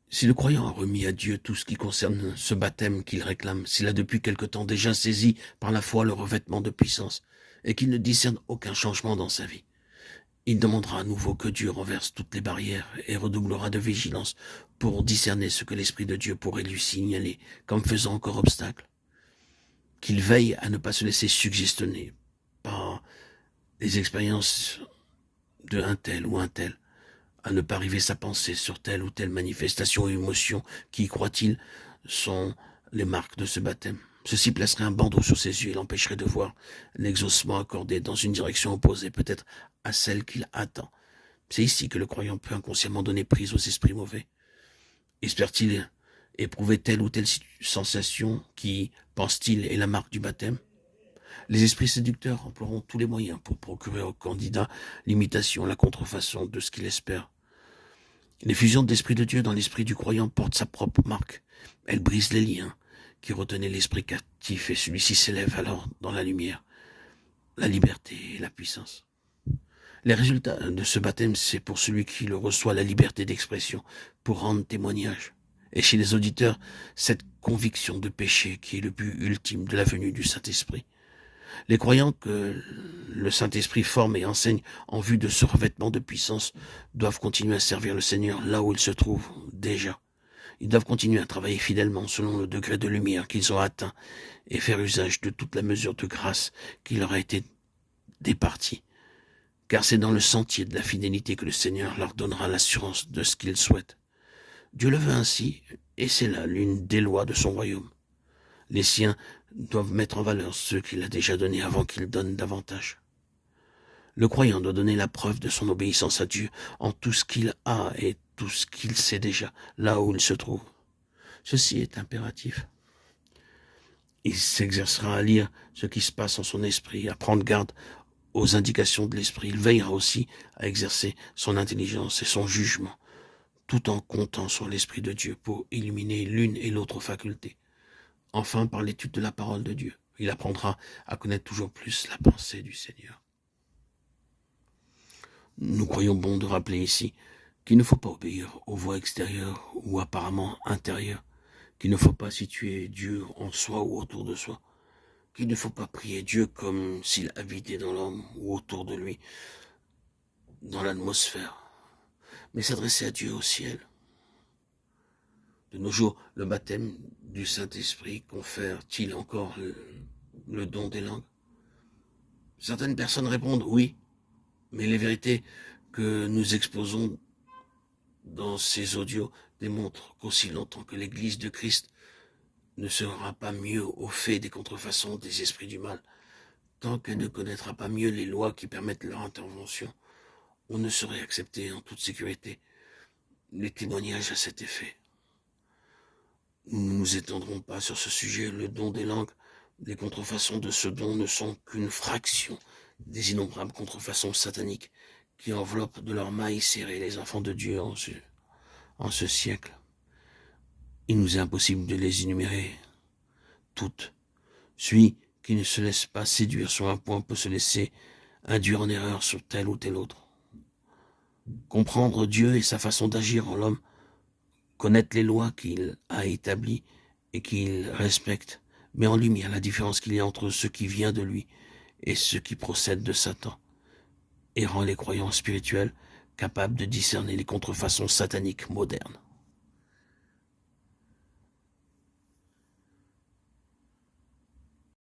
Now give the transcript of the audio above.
Si le croyant a remis à Dieu tout ce qui concerne ce baptême qu'il réclame, s'il a depuis quelque temps déjà saisi par la foi le revêtement de puissance, et qu'il ne discerne aucun changement dans sa vie, il demandera à nouveau que Dieu renverse toutes les barrières et redoublera de vigilance pour discerner ce que l'Esprit de Dieu pourrait lui signaler comme faisant encore obstacle. Qu'il veille à ne pas se laisser suggestionner par les expériences de un tel ou un tel, à ne pas river sa pensée sur telle ou telle manifestation ou émotion qui, croit-il, sont les marques de ce baptême. Ceci placerait un bandeau sur ses yeux et l'empêcherait de voir l'exaucement accordé dans une direction opposée peut-être à celle qu'il attend. C'est ici que le croyant peut inconsciemment donner prise aux esprits mauvais. Espère-t-il éprouver telle ou telle sensation qui, pense-t-il, est la marque du baptême? Les esprits séducteurs emploieront tous les moyens pour procurer au candidat l'imitation, la contrefaçon de ce qu'il espère. L'effusion de l'Esprit de Dieu dans l'esprit du croyant porte sa propre marque. Elle brise les liens qui retenaient l'esprit captif et celui-ci s'élève alors dans la lumière, la liberté et la puissance. Les résultats de ce baptême, c'est pour celui qui le reçoit la liberté d'expression pour rendre témoignage. Et chez les auditeurs, cette conviction de péché qui est le but ultime de la venue du Saint-Esprit. Les croyants que le Saint-Esprit forme et enseigne en vue de ce revêtement de puissance doivent continuer à servir le Seigneur là où ils se trouvent déjà. Ils doivent continuer à travailler fidèlement selon le degré de lumière qu'ils ont atteint et faire usage de toute la mesure de grâce qui leur a été départie. Car c'est dans le sentier de la fidélité que le Seigneur leur donnera l'assurance de ce qu'ils souhaitent. Dieu le veut ainsi, et c'est là l'une des lois de son royaume. Les siens doivent mettre en valeur ceux qu'il a déjà donnés avant qu'il donne davantage. Le croyant doit donner la preuve de son obéissance à Dieu en tout ce qu'il a et tout ce qu'il sait déjà, là où il se trouve. Ceci est impératif. Il s'exercera à lire ce qui se passe en son esprit, à prendre garde aux indications de l'esprit. Il veillera aussi à exercer son intelligence et son jugement, tout en comptant sur l'Esprit de Dieu pour illuminer l'une et l'autre faculté. Enfin, par l'étude de la parole de Dieu, il apprendra à connaître toujours plus la pensée du Seigneur. Nous croyons bon de rappeler ici qu'il ne faut pas obéir aux voies extérieures ou apparemment intérieures, qu'il ne faut pas situer Dieu en soi ou autour de soi, qu'il ne faut pas prier Dieu comme s'il habitait dans l'homme ou autour de lui, dans l'atmosphère, mais s'adresser à Dieu au ciel. De nos jours, le baptême du Saint-Esprit confère-t-il encore le don des langues? Certaines personnes répondent oui, mais les vérités que nous exposons dans ces audios démontrent qu'aussi longtemps que l'Église de Christ ne sera pas mieux au fait des contrefaçons des esprits du mal, tant qu'elle ne connaîtra pas mieux les lois qui permettent leur intervention, on ne saurait accepter en toute sécurité les témoignages à cet effet. Nous ne nous étendrons pas sur ce sujet. Le don des langues, les contrefaçons de ce don ne sont qu'une fraction des innombrables contrefaçons sataniques qui enveloppent de leur mailles serrées les enfants de Dieu en ce siècle. Il nous est impossible de les énumérer toutes. Celui qui ne se laisse pas séduire sur un point peut se laisser induire en erreur sur tel ou tel autre. Comprendre Dieu et sa façon d'agir en l'homme, connaître les lois qu'il a établies et qu'il respecte, met en lumière la différence qu'il y a entre ce qui vient de lui et ce qui procède de Satan, et rend les croyants spirituels capables de discerner les contrefaçons sataniques modernes.